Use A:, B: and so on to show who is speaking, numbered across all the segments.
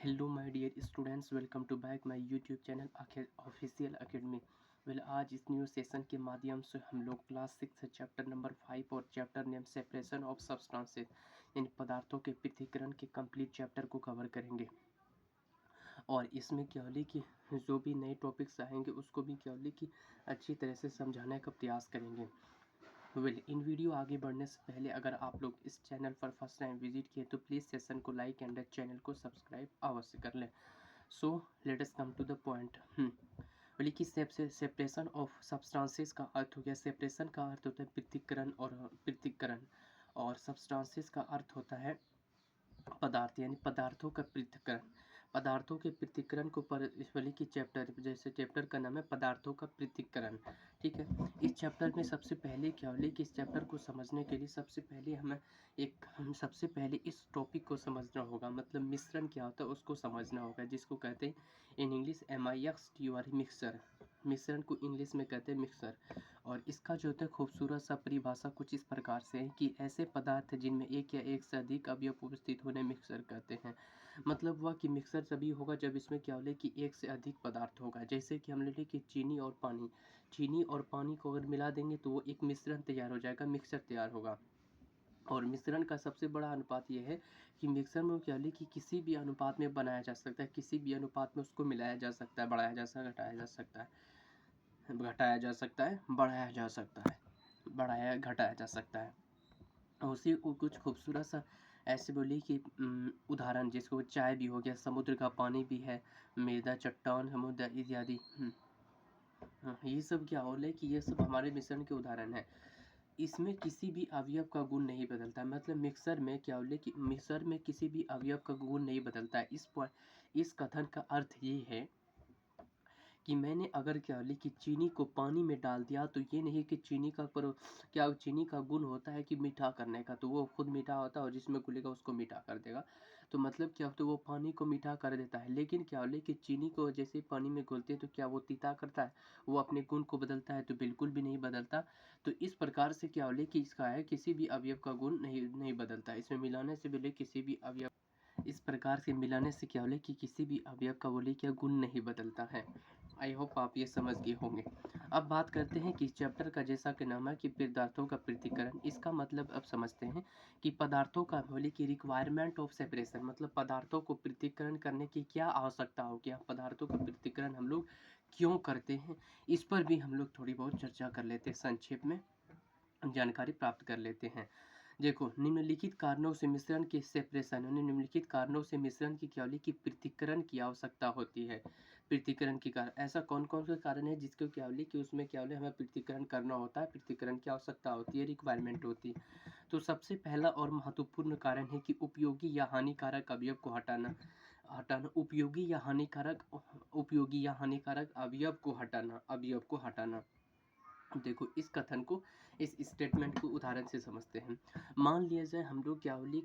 A: Hello my dear students, welcome to back my YouTube channel official academy. आज इस new session के माध्यम से हम लोग क्लास 6 चैप्टर नंबर 5 और chapter name separation of substances in पदार्थों के पृथक्करण के कंप्लीट चैप्टर को कवर करेंगे। और इसमें क्या होली कि जो भी नए टॉपिक्स आएंगे उसको भी क्या होली कि अच्छी तरह से समझाने का प्रयास करेंगे। इन वीडियो आगे बढ़ने से पहले अगर आप लोग इस चैनल पर फर्स्ट टाइम विजिट किए तो प्लीज़ सेशन को लाइक एंड चैनल को सब्सक्राइब अवश्य कर लें। So let us come to the point. बोले कि सेपरेशन ऑफ सब्सटेंसेस का अर्थ हो गया। सेपरेशन का अर्थ होता है पृथक्करण और सब्सटेंसेस का अर्थ होता है पदार्थ, यानी पदार्थों का पृथक्करण। पदार्थों के पृथक्करण को बोले कि जैसे चैप्टर का नाम है पदार्थों का पृथक्करण। ठीक है, इस चैप्टर में सबसे पहले क्या बोले कि इस चैप्टर को समझने के लिए हम सबसे पहले इस टॉपिक को समझना होगा, मतलब मिश्रण क्या होता है उसको समझना होगा, जिसको कहते हैं इन इंग्लिश MIXTUR मिक्सचर। मिश्रण को इंग्लिश में कहते हैं मिक्सर। और इसका जो होता है खूबसूरत सा परिभाषा कुछ इस प्रकार से है कि ऐसे पदार्थ जिनमें एक या एक से अधिक अवयव उपस्थित होने मिक्सर कहते हैं। मतलब वह कि मिक्सर तभी होगा जब इसमें क्या बोले कि एक से अधिक पदार्थ होगा। जैसे कि हम ले लें कि चीनी और पानी को अगर मिला देंगे तो वो एक मिश्रण तैयार हो जाएगा, मिक्सर तैयार होगा। और मिश्रण का सबसे बड़ा अनुपात यह है कि मिक्सर में क्या है कि किसी भी अनुपात में बनाया जा सकता है, किसी भी अनुपात में उसको मिलाया जा सकता है, बढ़ाया जा सकता है, घटाया जा सकता है, बढ़ाया जा सकता है। उसी को कुछ खूबसूरत सा ऐसे बोली कि उदाहरण जिसको चाय भी हो गया, समुद्र का पानी भी है, मृदा, चट्टान, समुद्र इत्यादि। ये सब क्या हो रहा है कि ये सब हमारे मिश्रण के उदाहरण है। इसमें किसी भी अवयव का गुण नहीं बदलता, मतलब मिक्सर में क्या बोले कि मिक्सर में किसी भी अवयव का गुण नहीं बदलता है। इस कथन का अर्थ ये है कि मैंने अगर क्या बोले कि चीनी को पानी में डाल दिया तो ये नहीं कि चीनी का गुण होता है कि मीठा करने का, तो वो खुद मीठा होता है और जिसमें घुलेगा उसको मीठा कर देगा। तो मतलब क्या होता है वो पानी को मीठा कर देता है। लेकिन क्या बोले कि चीनी को जैसे पानी में घुलते हैं तो क्या वो तीता करता है, वो अपने गुण को बदलता है? तो बिल्कुल भी नहीं बदलता। तो इस प्रकार से क्या बोले कि इसका है किसी भी अवयव का गुण नहीं बदलता। इसमें मिलाने से बोले किसी भी अवयव इस प्रकार से मिलाने से क्या बोले कि किसी भी अवयव का बोले क्या गुण नहीं बदलता है। आई होप आप ये समझ गए होंगे। अब बात करते हैं कि चैप्टर का जैसा कि नाम है कि पदार्थों का पृथक्करण। इसका मतलब अब समझते हैं कि पदार्थों का बोले कि रिक्वायरमेंट ऑफ सेपरेशन, मतलब पदार्थों को पृथक्करण करने की क्या आवश्यकता होगी, पदार्थों का पृथक्करण हम लोग क्यों करते हैं, इस पर भी हम लोग थोड़ी बहुत चर्चा कर लेते हैं, संक्षेप में जानकारी प्राप्त कर लेते हैं। देखो, निम्नलिखित कारणों से मिश्रण की सेपरेशन, निम्नलिखित कारणों से मिश्रण की क्या होली की पृथक्करण की आवश्यकता होती है। पृथक्करण की कारण ऐसा कौन कौन से कारण है जिसको क्या होली कि उसमें क्या होली हमें पृथक्करण करना होता है, पृथक्करण की आवश्यकता होती है, रिक्वायरमेंट होती है। तो सबसे पहला और महत्वपूर्ण कारण है कि उपयोगी या हानिकारक अवयव को हटाना उपयोगी या हानिकारक अवयव को हटाना। देखो, इस कथन को, इस स्टेटमेंट को उदाहरण से समझते हैं। मान लिया जाए हम लोग क्या होली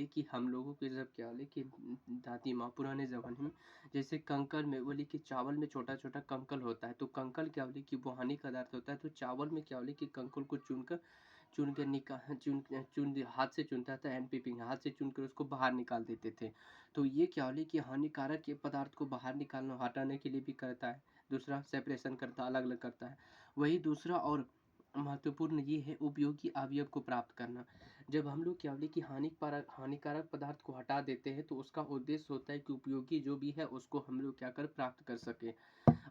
A: कि हम लोगों के जब क्या होली कि दादी माँ पुराने ज़माने में जैसे कंकड़ में बोली कि चावल में छोटा छोटा कंकड़ होता है, तो कंकड़ क्या होली कि वो हानि पदार्थ होता है। तो चावल में क्या होली कि कंकड़ को चुन कर निकाल चुन हाथ से चुनता था, हैंड पिपिंग हाथ से चुन कर उसको बाहर निकाल देते थे। तो ये क्या होली कि हानिकारक के पदार्थ को बाहर निकालना हटाने के लिए भी करता है। दूसरा सेपरेशन करता, अलग अलग करता है। वही दूसरा और महत्वपूर्ण ये है उपयोगी अवयव को प्राप्त करना। जब हम लोग क्या बोले कि हानिकारक पदार्थ को हटा देते हैं तो उसका उद्देश्य होता है कि उपयोगी जो भी है उसको हम लोग क्या कर प्राप्त कर सके।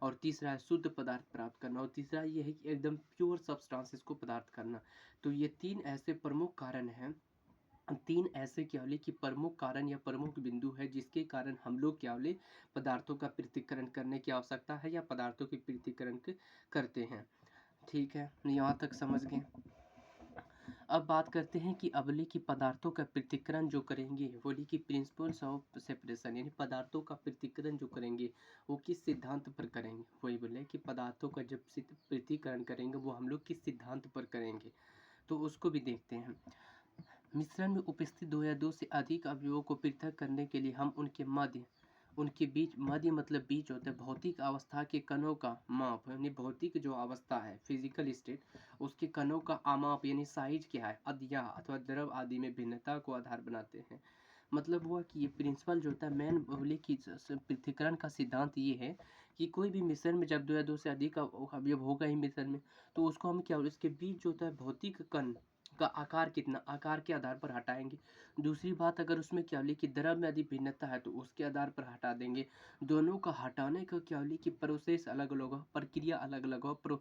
A: और तीसरा है शुद्ध पदार्थ प्राप्त करना, और तीसरा ये है कि एकदम प्योर सब्सटेंसेस को पदार्थ करना। तो ये तीन ऐसे प्रमुख कारण हैं, तीन ऐसे क्या बोले कि प्रमुख कारण या प्रमुख बिंदु है जिसके कारण हम लोग क्या बोले पदार्थों का पृथक्करण करने की आवश्यकता है या पदार्थों के पृथक्करण करते हैं। ठीक है, यहाँ तक समझ गए। अब बात करते हैं कि अगले की पदार्थों का पृथक्करण जो करेंगे, बोली कि प्रिंसिपल्स ऑफ सेपरेशन, यानी पदार्थों का पृथक्करण जो करेंगे वो किस सिद्धांत पर करेंगे। वही बोले कि पदार्थों का जब पृथक्करण करेंगे वो हम लोग किस सिद्धांत पर करेंगे, तो उसको भी देखते हैं। मिश्रण में उपस्थित दो या दो से अधिक अवयवों को पृथक करने के लिए हम उनके बीच मध्य मतलब बीच होता है भौतिक अवस्था के कणों का माप, यानी भौतिक जो अवस्था है फिजिकल स्टेट, उसके कणों का आमाप यानी साइज क्या है, अध्यय अथवा द्रव आदि में भिन्नता को आधार बनाते हैं। मतलब हुआ कि ये प्रिंसिपल जो होता है मेन बोले कि पृथक्करण का सिद्धांत ये है कि कोई भी मिश्रण में जब दो या दो से अधिक अवयव होगा ही मिश्रण में, तो उसको हम क्या इसके बीच जो होता है भौतिक कण का आकार कितना, आकार के आधार पर हटाएंगे। दूसरी बात, अगर उसमें क्या बोले कि द्रव में यदि भिन्नता है तो उसके आधार पर हटा देंगे। दोनों का हटाने का क्या बोले कि प्रोसेस अलग अलग होगा, प्रक्रिया अलग अलग होगा,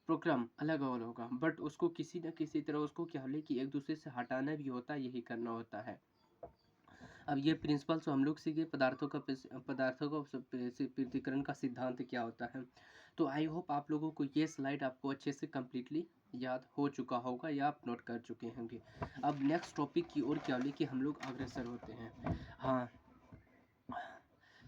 A: प्रोग्राम अलग अलग होगा, बट उसको किसी न किसी तरह उसको क्या बोले कि एक दूसरे से हटाना भी होता है, यही करना होता है। अब ये प्रिंसिपल तो हम लोग सीखे पदार्थों का पृथक्करण का सिद्धांत क्या होता है। तो आई होप आप लोगों को ये स्लाइड आपको अच्छे से कम्प्लीटली याद हो चुका होगा या आप नोट कर चुके होंगे। अब नेक्स्ट टॉपिक की ओर क्या बोले कि हम लोग अग्रसर होते हैं। हाँ,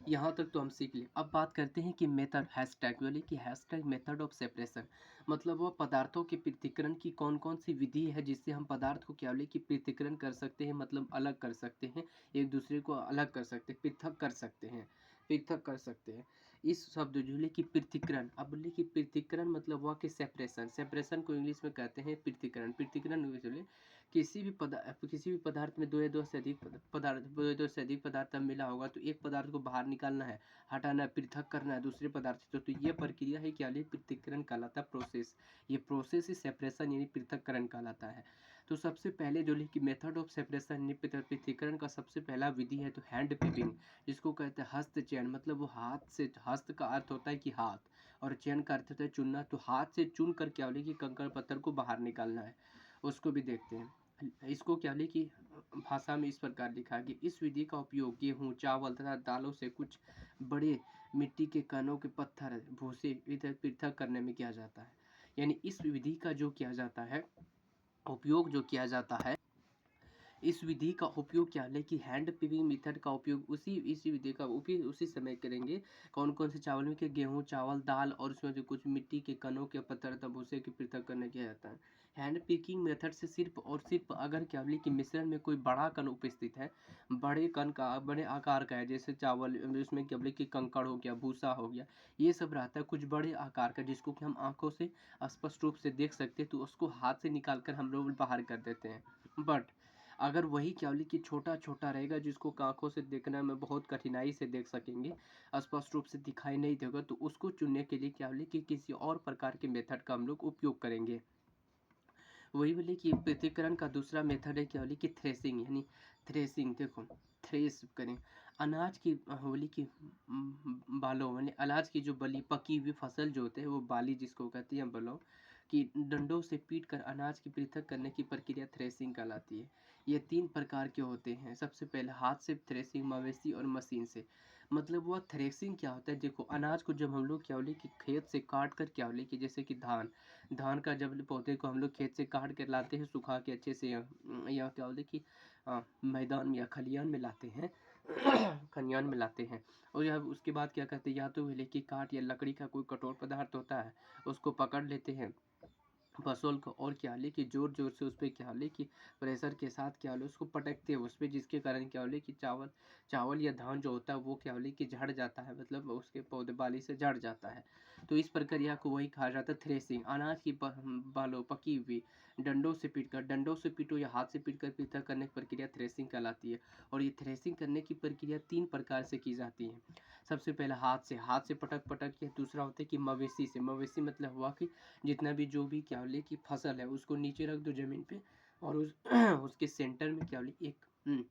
A: यहाँ तक तो हम सीख लिए। अब बात करते हैं कि मेथड हैशटैग बोले कि हैशटैग मेथड ऑफ सेपरेशन, मतलब वो पदार्थों के पृथक्करण की कौन कौन सी विधि है जिससे हम पदार्थ को क्या बोले कि पृथक्करण कर सकते हैं, मतलब अलग कर सकते हैं, एक दूसरे को अलग कर सकते हैं, पृथक कर सकते हैं, पृथक कर सकते हैं। इस शब्द जो बोले कि पृथक्करण, अब बोले कि पृथक्करण मतलब हुआ कि सेपरेशन, सेपरेशन को इंग्लिश में कहते हैं पृथक्करण। पृथक्करण बोले किसी भी पदार्थ में दो या दो से अधिक पदार्थ मिला होगा तो एक पदार्थ को बाहर निकालना है, हटाना है, पृथक करना है दूसरे पदार्थ से, तो ये प्रक्रिया है क्या, पृथक्करण कहलाता है, प्रोसेस। ये प्रोसेस ही सेपरेशन यानी पृथक्करण कहलाता है। तो सबसे पहले जो कि मेथड ऑफ सेपरेशन यानी पृथक्करण का सबसे पहला विधि है तो हैंड पिपिंग, जिसको कहते हैं हस्त चयन, मतलब वो हाथ से, हस्त का अर्थ होता है कि हाथ, और चयन का अर्थ होता है चुनना, तो हाथ से चुन कर क्या बोले कि कंकड़ पत्थर को बाहर निकालना है, उसको भी देखते हैं। इसको क्या बोले कि भाषा में इस प्रकार लिखा है कि इस विधि का उपयोग गेहूँ, चावल तथा दालों से कुछ बड़े मिट्टी के कणों के पत्थर, भूसे इधर पृथक करने में किया जाता है। यानी इस विधि का जो किया जाता है, उपयोग जो किया जाता है, इस विधि का उपयोग क्या है कि हैंड पिविंग मेथड का उपयोग इसी विधि का उपयोग उसी समय करेंगे। कौन कौन से चावल में के गेहूँ, चावल, दाल और उसमें जो कुछ मिट्टी के कणों के पत्थर तथा भूसे के पृथक करने किया जाता है। हैंड पिकिंग मेथड से सिर्फ और सिर्फ अगर क्या बोले कि मिश्रण में कोई बड़ा कण उपस्थित है, बड़े कण का, बड़े आकार का है, जैसे चावल उसमें क्या बोले कि कंकड़ हो गया, भूसा हो गया, ये सब रहता है कुछ बड़े आकार का जिसको कि हम आंखों से स्पष्ट रूप से देख सकते हैं, तो उसको हाथ से निकाल कर हम लोग बाहर कर देते हैं। बट अगर वही क्या बोले कि छोटा छोटा रहेगा जिसको आंखों से देखने में बहुत कठिनाई से देख सकेंगे, स्पष्ट रूप से दिखाई नहीं देगा, तो उसको चुनने के लिए क्या बोले कि किसी और प्रकार के मेथड का हम लोग उपयोग करेंगे। वही बोले कि पृथक्करण का दूसरा मेथड है क्या बोले कि थ्रेसिंग, यानी थ्रेसिंग, देखो थ्रेस करें अनाज की, बोली कि बालों यानी अनाज की जो बली पकी हुई फसल जो होते हैं वो बाली जिसको कहते हैं बलों कि डंडों से पीट कर अनाज की पृथक करने की प्रक्रिया थ्रेसिंग कहलाती है। ये 3 प्रकार के होते हैं। सबसे पहले हाथ से थ्रेसिंग, मवेशी और मशीन से। मतलब वह थ्रेसिंग क्या होता है, देखो अनाज को जब हम लोग क्या बोले कि खेत से काट कर क्या बोले कि जैसे कि धान, धान का जब पौधे को हम लोग खेत से काट के लाते हैं सुखा के अच्छे से, या क्या बोले कि मैदान में या खलियान में लाते हैं खलियान में लाते हैं, और या उसके बाद क्या करते हैं, या तो लेके काट या लकड़ी का कोई कठोर पदार्थ होता है उसको पकड़ लेते हैं फसल को, और क्या ले कि जोर जोर से उस पर क्या ले कि प्रेशर के साथ क्या ले उसको पटकते हैं उस पर, जिसके कारण क्या ले कि चावल चावल या धान जो होता है वो क्या ले कि झड़ जाता है, मतलब उसके पौधे बाली से झड़ जाता है। तो इस प्रक्रिया को वही कहा जाता है थ्रेसिंग। अनाज की बालों पकी हुई डंडों से पीटो या हाथ से पीट कर पृथक करने की प्रक्रिया थ्रेसिंग कहलाती है। और ये थ्रेसिंग करने की प्रक्रिया 3 प्रकार से की जाती है। सबसे पहले हाथ से पटक पटक के, दूसरा होता है कि मवेशी से, मवेशी मतलब हुआ कि जितना भी जो भी क्या बोले कि फसल है उसको नीचे रख दो ज़मीन पे, और उस उसके सेंटर में क्या बोले एक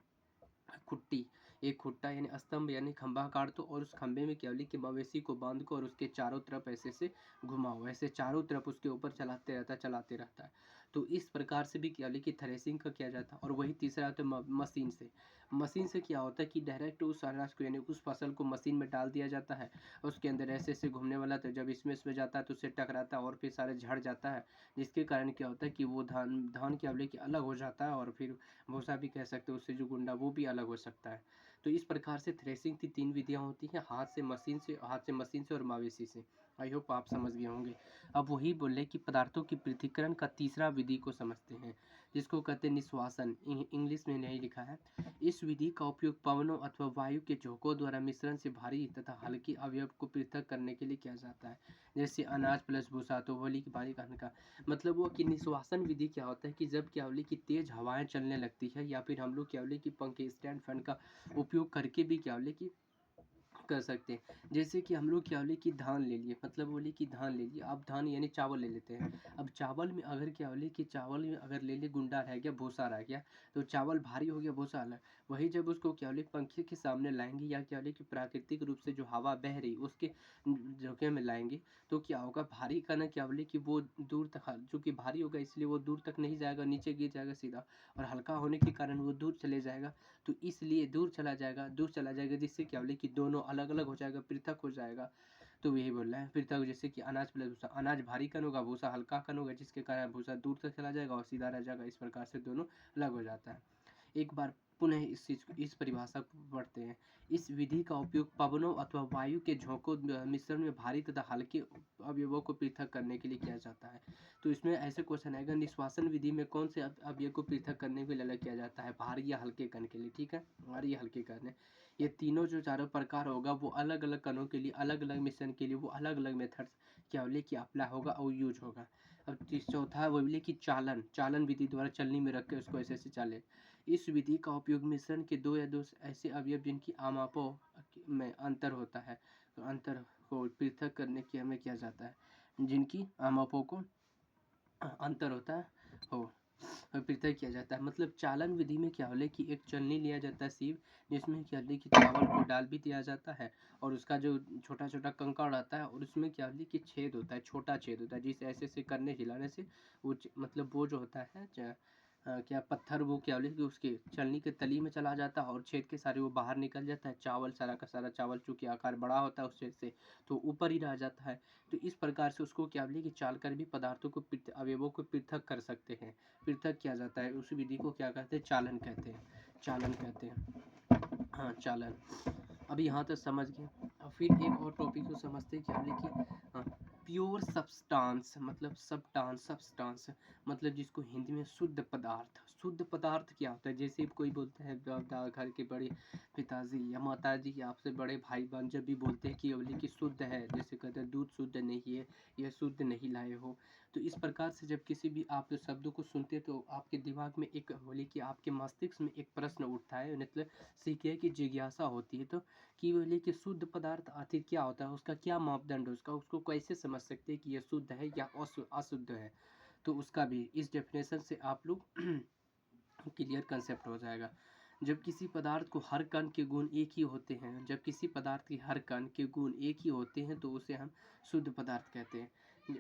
A: खुट्टी, एक खुट्टा यानी स्तंभ यानी खंभा काट दो, और उस खंभे में क्या बोले कि मवेशी को बांध को और उसके चारों तरफ ऐसे से घुमाओ, ऐसे चारों तरफ उसके ऊपर चलाते रहता है। तो इस प्रकार से भी क्या बोले कि थ्रेसिंग का किया जाता है। और वही तीसरा होता है मशीन से। मशीन से क्या होता है कि डायरेक्ट उस अनाज को यानी उस फसल को मशीन में डाल दिया जाता है, उसके अंदर ऐसे ऐसे घूमने वाला, तो जब इसमें जाता है तो उससे टकराता है और फिर सारे झड़ जाता है, जिसके कारण क्या होता है कि वो धान धान क्या बोले कि अलग हो जाता है, और फिर भूसा भी कह सकते हो उससे जो गुंडा वो भी अलग हो सकता है। तो इस प्रकार से थ्रेसिंग की 3 विधियां होती हैं, हाथ से मशीन से और मवेशी से। आई होप आप समझ गए होंगे। अब वही बोले कि पदार्थों की पृथक्करण का तीसरा विधि को समझते हैं। जिसको कहते हैं निश्वासन, इंग्लिश में नहीं लिखा है। इस विधि का उपयोग पवनों अथवा वायु के झोंकों द्वारा मिश्रण से भारी तथा हल्के अवयव को पृथक करने के लिए किया जाता है। जैसे अनाज प्लस भूसा, तो बोली कि भारी कहने का मतलब वो कि निश्वासन विधि क्या होता है कि जब क्या बोले कि तेज हवाएं चलने लगती है, या फिर हम लोग क्या बोले कि पंखे, स्टैंड फैन का उपयोग करके भी क्या बोले कि कर सकते हैं। जैसे कि हम लोग क्या बोले कि धान ले लिए, मतलब बोले कि धान ले लिए, अब धान यानी चावल ले लेते हैं। अब चावल में अगर क्या बोले कि चावल में अगर ले ले गुंडा रह गया, भूसा रह गया, तो चावल भारी हो गया, भूसा अलग। वही जब उसको क्या बोले पंखे के सामने लाएंगे, या क्या बोले कि प्राकृतिक रूप से जो हवा बह रही उसके जगह में लाएंगे, तो क्या होगा, भारी का ना क्या बोले कि वो दूर तक, चूंकि भारी होगा इसलिए वो दूर तक नहीं जाएगा, नीचे गिर जाएगा सीधा, और हल्का होने के कारण वो दूर चले जाएगा। तो इसलिए दूर चला जाएगा, जिससे क्या बोले कि दोनों अलग अलग हो जाएगा, पृथक हो जाएगा। तो यही बोल रहा है पृथक, जैसे कि अनाज प्लस भूसा, अनाज भारी कण होगा, भूसा हल्का कण होगा, जिसके कारण भूसा दूर तक चला जाएगा और सीधा रह जाएगा। इस प्रकार से दोनों अलग हो जाता है। एक बार पुनः इस परिभाषा को पढ़ते हैं। इस विधि का उपयोग पवनों अथवा वायु के झोंकों मिश्रण में भारी तथा हल्के अवयवों को पृथक करने के लिए किया जाता है। तो इसमें ऐसे क्वेश्चन आएगा, निश्वासन विधि में कौन से अवयव को पृथक करने के लिए अलग किया जाता है, भारी या हल्के कण के लिए। ठीक है, भारी या हल्के कण है। ये तीनों जो चारों प्रकार होगा वो अलग अलग कणों के लिए, अलग अलग मिश्रण के लिए वो अलग अलग मेथड्स क्या बोले कि अप्लाई होगा और यूज होगा। अब चौथा वो बोले कि चालन विधि द्वारा चलनी में रख के उसको ऐसे ऐसे चाले। इस विधि का उपयोग मिश्रण के दो या दो से ऐसे अवयव जिनकी आमापों में अंतर होता है, तो अंतर को पृथक करने के हमें किया जाता है, जिनकी आमापों को अंतर होता है हो पृथक किया जाता है। मतलब चालन विधि में क्या होले कि एक चलनी लिया जाता है सीव, जिसमें क्या होले कि चावल को डाल भी दिया जाता है, और उसका जो छोटा छोटा कंकड़ आता है, और उसमें क्या होले कि छेद होता है, छोटा छेद होता है, जिसे ऐसे ऐसे करने हिलाने से वो मतलब वो जो होता है क्या पत्थर, वो क्या बोले कि उसके चलनी के तली में चला जाता है, और छेद के सारे वो बाहर निकल जाता है। चावल सारा का सारा चावल, चूंकि आकार बड़ा होता है उस छेद से, तो ऊपर ही रह जाता है। तो इस प्रकार से उसको क्या बोले कि चाल कर भी पदार्थों को अवयवों को पृथक कर सकते हैं, पृथक किया जाता है। उस विधि को क्या कहते हैं, चालन कहते हैं, चालन कहते हैं। हाँ, चालन। अभी यहाँ तक समझ गए। अब फिर एक और टॉपिक को समझते हैं, क्या बोले कि प्योर सब्सटेंस, मतलब सब्सटेंस मतलब जिसको हिंदी में शुद्ध पदार्थ। शुद्ध पदार्थ क्या होता है, जैसे कोई बोलते हैं घर के बड़े पिताजी या माताजी या आपसे बड़े भाई बहन जब भी बोलते हैं कि बोले कि शुद्ध है, जैसे कहते हैं दूध शुद्ध नहीं है, यह शुद्ध नहीं लाए हो, तो इस प्रकार से जब किसी भी आप शब्दों को सुनते हैं, तो आपके दिमाग में एक बोले कि आपके मस्तिष्क में एक प्रश्न उठता है, मतलब सीखे की जिज्ञासा होती है, तो कि बोले कि शुद्ध पदार्थ आखिर क्या होता है, उसका क्या मापदंड है, उसका उसको कैसे समझ सकते हैं कि यह शुद्ध है या अशुद्ध है। तो उसका भी इस डेफिनेशन से आप लोग क्लियर कंसेप्ट हो जाएगा। जब किसी पदार्थ को हर कण के गुण एक ही होते हैं, जब किसी पदार्थ के हर कण के गुण एक ही होते हैं, तो उसे हम शुद्ध पदार्थ कहते हैं।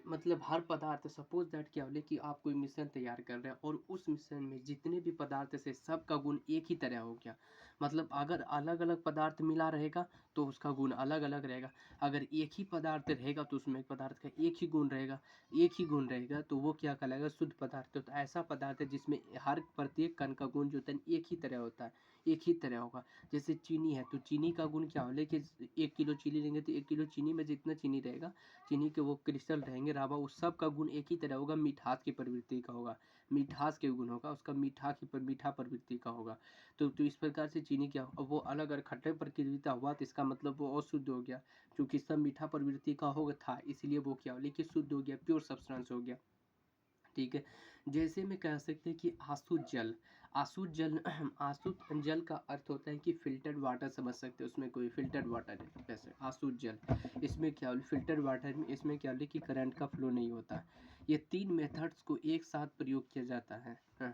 A: मतलब हर पदार्थ, सपोज दैट क्या बोले कि आप कोई मिश्रण तैयार कर रहे हैं, और उस मिश्रण में जितने भी पदार्थ से सबका गुण एक ही तरह हो गया। मतलब अगर अलग अलग पदार्थ मिला रहेगा तो उसका गुण अलग अलग रहेगा, अगर एक ही पदार्थ रहेगा तो उसमें पदार्थ का एक ही गुण रहेगा, तो वो क्या कहलाएगा, शुद्ध पदार्थ। तो ऐसा पदार्थ है जिसमें हर प्रत्येक कण का गुण जो होता है एक ही तरह होता है, एक ही तरह होगा। जैसे चीनी है, तो चीनी का गुण क्या होगा कि 1 किलो चीनी लेंगे तो 1 किलो चीनी में जितना चीनी रहेगा, चीनी के वो क्रिस्टल रहेंगे रावा, उस सब का गुण एक ही तरह होगा, मिठास की प्रवृत्ति का होगा, मिठास के गुण होगा उसका, मीठा प्रवृत्ति का होगा। तो इस प्रकार से चीनी क्या, वो अलग अगर खट्टे प्रकृति का हुआ, तो इसका मतलब वो अशुद्ध हो गया, क्योंकि सब मीठा प्रवृत्ति का होगा था, इसलिए वो क्या हो, लेकिन शुद्ध हो गया, प्योर सब्सटेंस हो गया। ठीक है, जैसे में कह सकते हैं कि आसुत जल, आसुत जल आसुत जल का अर्थ होता है कि फिल्टर्ड वाटर, समझ सकते हैं, उसमें कोई फिल्टर्ड वाटर है, जैसे आसुत जल, इसमें क्या फिल्टर्ड वाटर में इसमें क्या कि करंट का फ्लो नहीं होता। ये तीन मेथड्स को एक साथ प्रयोग किया जाता है। हाँ,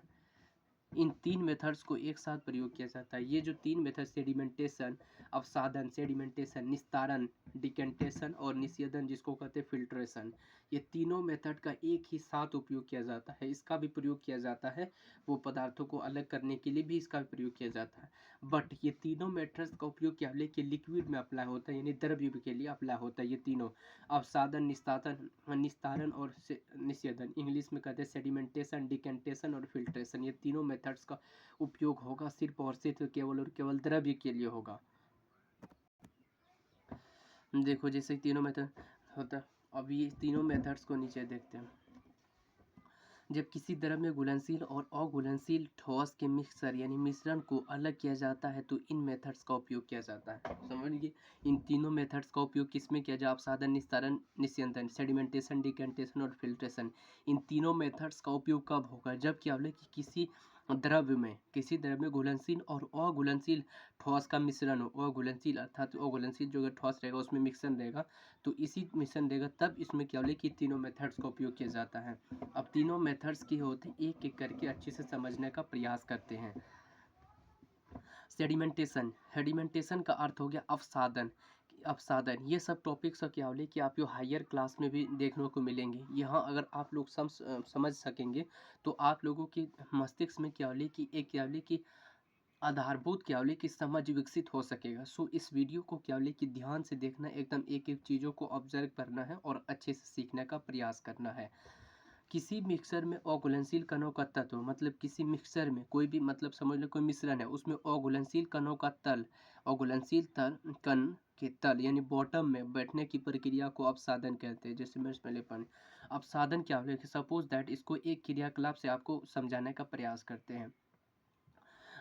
A: इन तीन मेथड्स को एक साथ प्रयोग किया जाता है। ये जो तीन मेथड, सेडिमेंटेशन, अवसादन, सेडिमेंटेशन, निस्तारण, डिकेंटेशन, और निस्यदन, जिसको कहते हैं फिल्ट्रेशन, ये तीनों मेथड का एक ही साथ उपयोग किया जाता है। इसका भी प्रयोग किया जाता है, वो पदार्थों को अलग करने के लिए भी इसका भी प्रयोग किया जाता है। बट ये तीनों मेथड्स का उपयोग क्या लेके लिक्विड में अप्लाई होता है, यानी द्रव्य के लिए अप्लाई होता है। ये तीनों अवसादन, निस्तारण और निस्यदन, इंग्लिश में कहते हैं सेडिमेंटेशन, डिकेंटेशन और फिल्ट्रेशन, ये तीनों मेथड्स का उपयोग होगा सिर्फ और सिर्फ केवल और केवल द्रव्य के लिए होगा। देखो जैसे तीनों मेथड होता है, अब ये तीनों मेथड्स को नीचे देखते हैं। जब किसी द्रव्य घुलनशील और अघुलनशील ठोस के मिक्सर यानी मिश्रण को अलग किया जाता है तो इन मेथड्स का उपयोग किया जाता है। समझ लीजिए, इन तीनों मेथड्स का उपयोग किसमें किया जाए? अपसादन, निस्तारण, निस्यंदन, सेडिमेंटेशन, डिकेंटेशन और फिल्ट्रेशन। इन तीनों मेथड्स का उपयोग कब होगा? जब क्या बोले कि किसी द्रव्य में घुलनशील और अघुलनशील ठोस का मिश्रण हो। अघुलनशील अर्थात अघुलनशील जो अगर ठोस रहेगा उसमें मिश्रण रहेगा, तो इसी मिश्रण रहेगा तब इसमें क्या बोले कि तीनों मेथड्स का उपयोग किया जाता है। अब तीनों मेथड्स की होते हैं, एक एक करके अच्छे से समझने का प्रयास करते हैं। सेडिमेंटेशन का अर्थ हो गया अवसादन। ये सब टॉपिक्स का क्या बोले कि आप जो हायर क्लास में भी देखने को मिलेंगे। यहाँ अगर आप लोग समझ सकेंगे तो आप लोगों के मस्तिष्क में क्या बोले कि एक क्या बोले कि आधारभूत क्या बोले कि समझ विकसित हो सकेगा। सो इस वीडियो को क्या बोले कि ध्यान से देखना, एकदम एक एक चीज़ों को ऑब्जर्व करना है और अच्छे से सीखने का प्रयास करना है। किसी मिक्सर में अघुलनशील कणों का तत्व, मतलब किसी मिक्सर में कोई भी, मतलब समझ लो कोई मिश्रण है, उसमें अघुलनशील कणों का तल, अघुलनशील तल कण के तल यानी बॉटम में बैठने की प्रक्रिया को अपसादन कहते हैं। जैसे मैं पहले पानी अपसादन क्या होगा कि सपोज दैट इसको एक क्रियाकलाप से आपको समझाने का प्रयास करते हैं।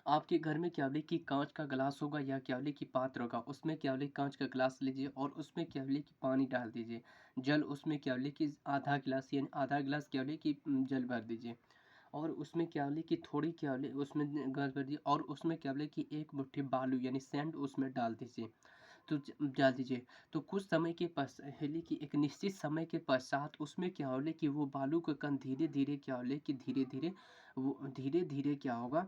A: आपके घर में क्या बोले कि कांच का गिलास होगा या क्या बोले कि पात्र होगा, उसमें क्या बोले कांच का गिलास लीजिए और उसमें क्या बोले कि पानी डाल दीजिए। जल उसमें क्या बोले कि आधा गिलास यानी आधा गिलास क्या बोले कि जल भर दीजिए और उसमें क्या बोले कि थोड़ी क्या बोले उसमें गैस भर दीजिए और उसमें क्या बोले कि एक मुट्ठी बालू यानी सैंड उसमें डाल दीजिए। तो डाल दीजिए। तो कुछ समय के पहले कि एक निश्चित समय के पश्चात उसमें क्या बोले कि वो बालू का कण धीरे धीरे क्या बोले कि धीरे धीरे क्या होगा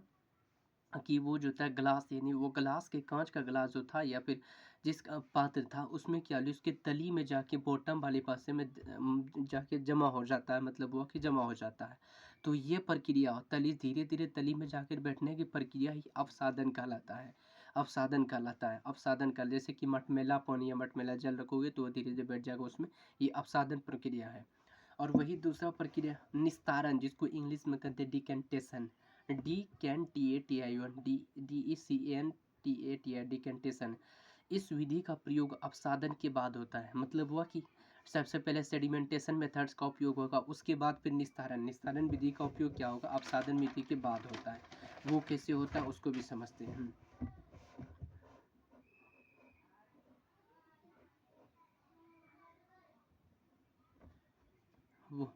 A: कि वो जो था ग्लास यानी वो ग्लास के कांच का ग्लास जो था या फिर जिसका पात्र था उसमें क्या बोले उसके तली में जाके बॉटम वाले पासे में जाके जमा हो जाता है, मतलब वो कि जमा हो जाता है। तो ये प्रक्रिया तली धीरे धीरे तली में जाकर बैठने की प्रक्रिया ही अपसादन कहलाता है। अपसादन का जैसे कि मटमैला पानी या मटमैला जल रखोगे तो वो धीरे धीरे बैठ जाएगा उसमें, ये अपसादन प्रक्रिया है। और वही दूसरा प्रक्रिया निस्तारण, जिसको इंग्लिश में कहते हैं decantation, D can T A T I one D D E C N T A T I decantation. इस विधि का प्रयोग अपसादन के बाद होता है, मतलब हुआ कि सबसे पहले सेडिमेंटेशन मेथड्स का उपयोग होगा, उसके बाद फिर निस्तारण विधि का उपयोग क्या होगा अपसादन विधि के बाद होता है। वो कैसे होता है उसको भी समझते हैं। वो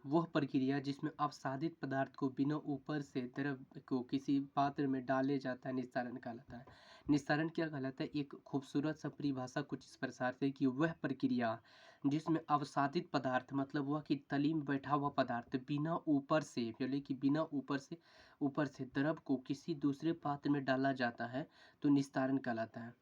A: वह प्रक्रिया जिसमें अपसादित पदार्थ को बिना ऊपर से द्रव को किसी पात्र में डाले जाता है निस्तारण कहलाता है। निस्तारण क्या कहलाता है? एक खूबसूरत सा परिभाषा कुछ इस प्रकार से कि वह प्रक्रिया जिसमें अवसादित पदार्थ, मतलब वह कि तली में बैठा हुआ पदार्थ बिना ऊपर से, बोले कि बिना ऊपर से द्रव को किसी दूसरे पात्र में डाला जाता है तो निस्तारण कहलाता है।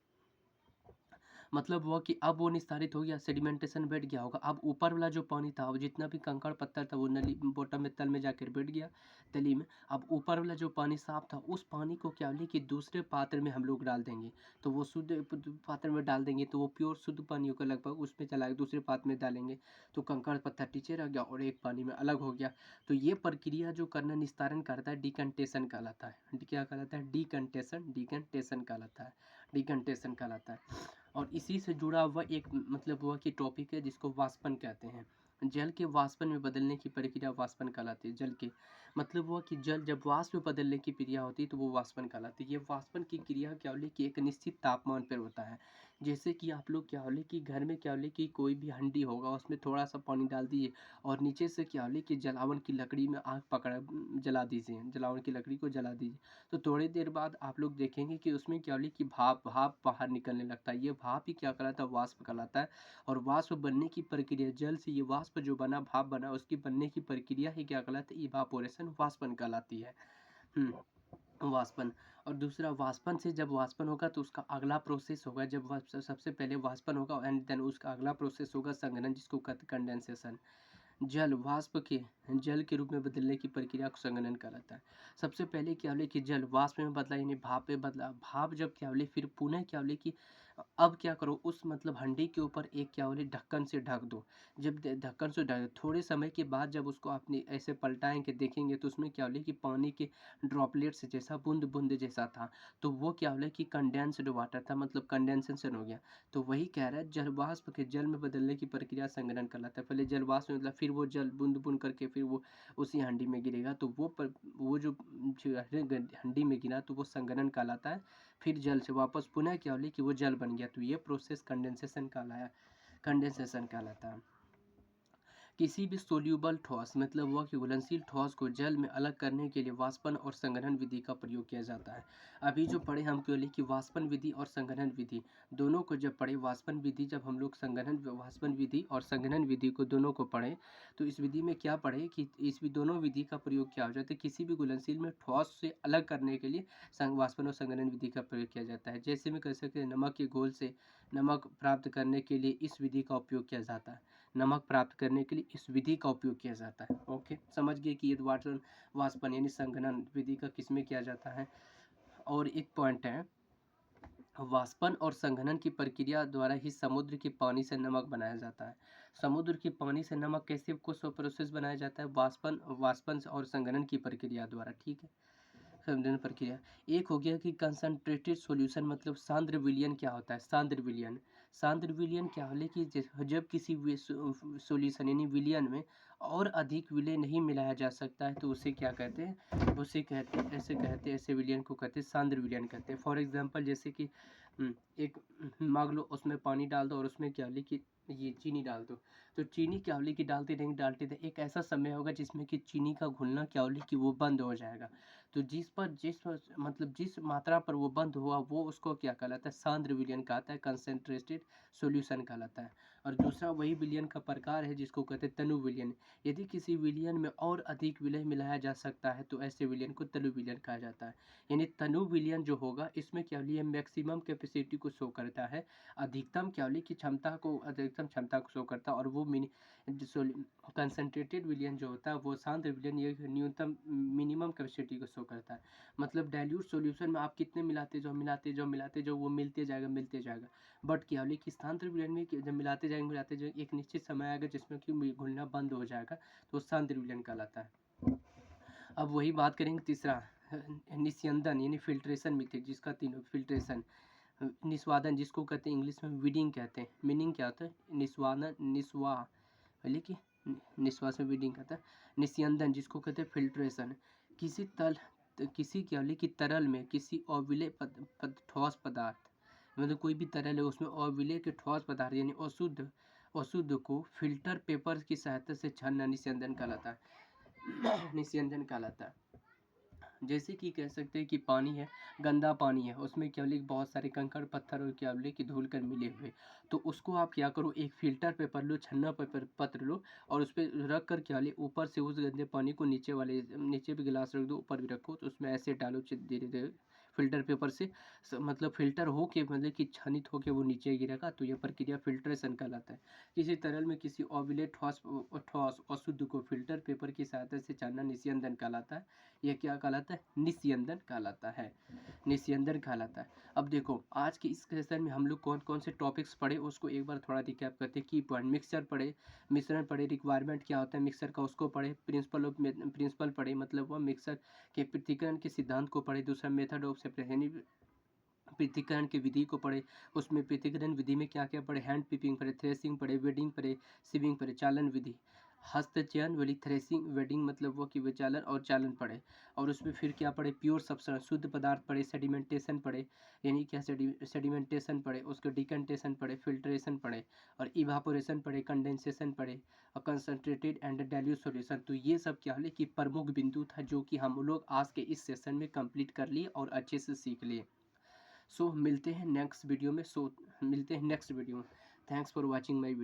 A: मतलब हुआ कि अब वो निस्तारित हो गया, सेडिमेंटेशन बैठ गया होगा। अब ऊपर वाला जो पानी था, वो जितना भी कंकड़ पत्थर था वो नली बॉटम में तल में जाकर बैठ गया तली में। अब ऊपर वाला जो पानी साफ था उस पानी को क्या बोले कि दूसरे पात्र में हम लोग डाल देंगे, तो वो शुद्ध पात्र में डाल देंगे तो वो प्योर शुद्ध पानी होगा लगभग, उसमें चला गया। दूसरे पात्र में डालेंगे तो कंकड़ पत्थर नीचे रह गया और एक पानी में अलग हो गया। तो ये प्रक्रिया जो करना निस्तारण करता है डिकंटेशन कहलाता है। क्या कहलाता है? डिकंटेशन कहलाता है। डिकंटेशन कहलाता है। और इसी से जुड़ा हुआ एक मतलब हुआ कि टॉपिक है जिसको वाष्पन कहते हैं। जल के वाष्पन में बदलने की प्रक्रिया वाष्पन कहलाती है। जल के मतलब हुआ कि जल जब वाष्प में बदलने की क्रिया होती है तो वो वाष्पन कहलाती है। ये वाष्पन की क्रिया क्या बोले कि एक निश्चित तापमान पर होता है। जैसे कि आप लोग क्या बोले कि घर में क्या बोले कि कोई भी हंडी होगा उसमें थोड़ा सा पानी डाल दीजिए और नीचे से क्या बोले कि जलावन की लकड़ी में आग पकड़ा जला दीजिए, जलावन की लकड़ी को जला दीजिए। तो थोड़ी देर बाद आप लोग देखेंगे कि उसमें क्या बोले कि भाप भाप बाहर निकलने लगता है। ये भाप ही क्या कहलाता है? वाष्प कहलाता है। और वाष्प बनने की प्रक्रिया, जल से ये वाष्प जो बना, भाप बना, उसकी बनने की प्रक्रिया ही क्या कहलाती है? इवापोरेशन, वाष्पन कहलाती है। वाष्पन। और दूसरा वाष्पन से जब वाष्पन होगा तो उसका अगला प्रोसेस होगा, जब सबसे पहले वाष्पन होगा एंड देन उसका अगला प्रोसेस होगा संघनन, जिसको कहते हैं कंडेंसेशन। जल के रूप में बदलने की प्रक्रिया को संघनन कहलाता है। सबसे पहले क्या बोले कि जल वाष्प में बदला यानी भाप में बदला। भाप जब क्या बोले फिर पुनः क्या बोले कि अब क्या करो उस मतलब हंडी के ऊपर एक क्या बोले ढक्कन से ढक दो। जब ढक्कन से ढक थोड़े समय के बाद जब उसको अपने ऐसे पलटाएंगे देखेंगे तो उसमें क्या बोले कि पानी के ड्रॉपलेट्स जैसा बूंद बूंद जैसा था। तो वो क्या बोले कि कंडेंस्ड वाटर था, मतलब कंडेंसेशन हो गया। तो वही कह रहा है जल वाष्प के जल में बदलने की प्रक्रिया संघनन कहलाता है। पहले जल वाष्प में मतलब फिर वो जल बूंद-बूंद करके फिर वो उसी हंडी में गिरेगा, तो वो जो हंडी में गिरा तो वो संघनन कहलाता है। फिर जल से वापस पुनः क्या होली कि वो जल बन गया, तो ये प्रोसेस कंडेंसेशन कहलाता है। किसी भी सोल्यूबल ठोस मतलब वह कि घुलनशील ठोस को जल में अलग करने के लिए वाष्पन और संघनन विधि का प्रयोग किया जाता है। अभी जो पढ़े हम केवल कि वाष्पन विधि और संघनन विधि दोनों को जब पढ़े, वाष्पन विधि जब हम लोग वाष्पन विधि और संघनन विधि को दोनों को पढ़े, तो इस विधि में क्या पढ़े कि इस दोनों विधि का प्रयोग क्या हो जाता है, किसी भी घुलनशील में ठोस से अलग करने के लिए वाष्पन और संघनन विधि का प्रयोग किया जाता है। जैसे में कह सकते हैं नमक के घोल से नमक प्राप्त करने के लिए इस विधि का उपयोग किया जाता है। नमक प्राप्त करने के लिए इस विधि का उपयोग किया जाता है। ओके, समझ गए कि ये वाष्पन यानी संघनन विधि का किसमें किया जाता है। और एक पॉइंट है, वाष्पन और संघनन की प्रक्रिया द्वारा ही समुद्र के पानी से नमक बनाया जाता है। समुद्र के पानी से नमक कैसे प्रोसेस बनाया जाता है, वाष्पन और संघनन की प्रक्रिया द्वारा। ठीक है, संघनन प्रक्रिया। एक हो गया कि कंसंट्रेटेड सॉल्यूशन मतलब सांद्र विलयन क्या होता है, सांद्र विलयन क्या होले कि जब किसी सॉल्यूशन यानी विलयन में और अधिक विलय नहीं मिलाया जा सकता है तो उसे क्या कहते हैं, ऐसे विलयन को कहते हैं सांद्र विलयन कहते हैं। फॉर एग्जांपल जैसे कि एक मान लो उसमें पानी डाल दो और उसमें क्या होले कि ये चीनी डाल दो, तो चीनी क्या होले कि डालते रहेंगे एक ऐसा समय होगा जिसमें कि चीनी का घुलना क्या होले कि वो बंद हो जाएगा। तो जिस मात्रा पर वो बंद हुआ वो उसको क्या कहलाता है, सांद्र विलयन कहता है, कंसेंट्रेटेड सॉल्यूशन कहलाता है। और दूसरा वही विलयन का प्रकार है जिसको कहते हैं तनु विलयन। यदि किसी विलयन में और अधिक विलय मिलाया जा सकता है तो ऐसे विलयन को तनु विलयन कहा जाता है। यानी तनु विलयन जो होगा इसमें क्या होली है, मैक्सिमम कैपेसिटी को शो करता है, अधिकतम क्या होली कि अधिकतम क्षमता को शो करता है। और वो कंसंट्रेटेड विलयन जो होता है वो सांद्र विलयन ये न्यूनतम मिनिमम कैपेसिटी को शो करता है। मतलब डाइल्यूट सॉल्यूशन में आप कितने मिलाते जाओ वो मिलते जाएगा। बट क्या होली कि सांद्र विलयन में जब मिलाते जाएंगे एक निश्चित समय आएगा जिसमें कि घुलना बंद हो जाएगा, तो सांद्र विलयन कहलाता है। अब वही बात करेंगे तीसरा, निस्यंदन यानी फिल्ट्रेशन मेथड, जिसका तीनों फिल्ट्रेशन, निस्वादन जिसको कहते हैं इंग्लिश में वीडिंग कहते हैं। मीनिंग क्या होता है, निश्वास में वीडिंग कहता है। निस्यंदन जिसको कहते हैं फिल्ट्रेशन, किसी क्या होली कि तरल में किसी अविलेय ठोस पदार्थ, मतलब कोई भी तरल है उसमें अविलेय के ठोस पदार्थ यानी अशुद्ध को फिल्टर पेपर की सहायता से छानना निस्यंदन कहलाता है। निस्यंदन कहलाता है। जैसे कि कह सकते हैं कि पानी है, गंदा पानी है, उसमें क्या बोले बहुत सारे कंकड़ पत्थर और क्या बोले कि धूल कर मिले हुए, तो उसको आप क्या करो, एक फिल्टर पेपर लो, छन्ना पेपर पत्र लो और उस पर रख कर क्या बोले ऊपर से उस गंदे पानी को नीचे भी गिलास रख दो, ऊपर भी रखो, तो उसमें ऐसे डालो धीरे धीरे फिल्टर पेपर से मतलब फिल्टर हो के मतलब कि छानित होके वो नीचे गिरेगा, तो यह प्रक्रिया फिल्ट्रेशन कहलाता है। किसी तरल में किसी अविलेय ठोस अशुद्ध को फिल्टर पेपर की सहायता से छानना निस्यंदन कहलाता है। यह क्या कहलाता है, निस्यंदन कहलाता है। निस्यंदन कहलाता है। अब देखो आज के इस सेशन में हम लोग कौन कौन से टॉपिक्स पढ़े उसको एक बार थोड़ा रिकैप करते हैं। की पॉइंट, मिक्सचर पढ़े, मिश्रण पढ़े, रिक्वायरमेंट क्या होता है मिक्सर का उसको पढ़े, प्रिंसिपल पढ़े मतलब वह मिक्सर के पृथक्करण के सिद्धांत को पढ़े, दूसरा मेथड ऑफ सेपरेशन पृथक्करण की विधि को पढ़े, उसमें पृथक्करण विधि में क्या क्या पढ़े, हैंड पिपिंग पढ़े, थ्रेसिंग पढ़े, वेडिंग पढ़े, सिविंग पढ़े, चालन विधि, हस्तचयन वाली थ्रेसिंग, वेडिंग मतलब वो कि विचालन और चालन पढ़े। और उसमें फिर क्या पढ़े, प्योर सब्सटेंस शुद्ध पदार्थ पढ़े, सेडिमेंटेशन पढ़े, यानी क्या सेडिमेंटेशन पढ़े, उसको डिकंटेशन पढ़े, फिल्ट्रेशन पढ़े, और इवापोरेशन पढ़े, कंडेंसेशन पढ़े, और कंसंट्रेटेड एंड डाइल्यूट सॉल्यूशन। तो ये सब क्या होले कि प्रमुख बिंदु था जो कि हम लोग आज के इस सेशन में कंप्लीट कर लिए और अच्छे से सीख लिए। मिलते हैं नेक्स्ट वीडियो में। Thanks for watching my video.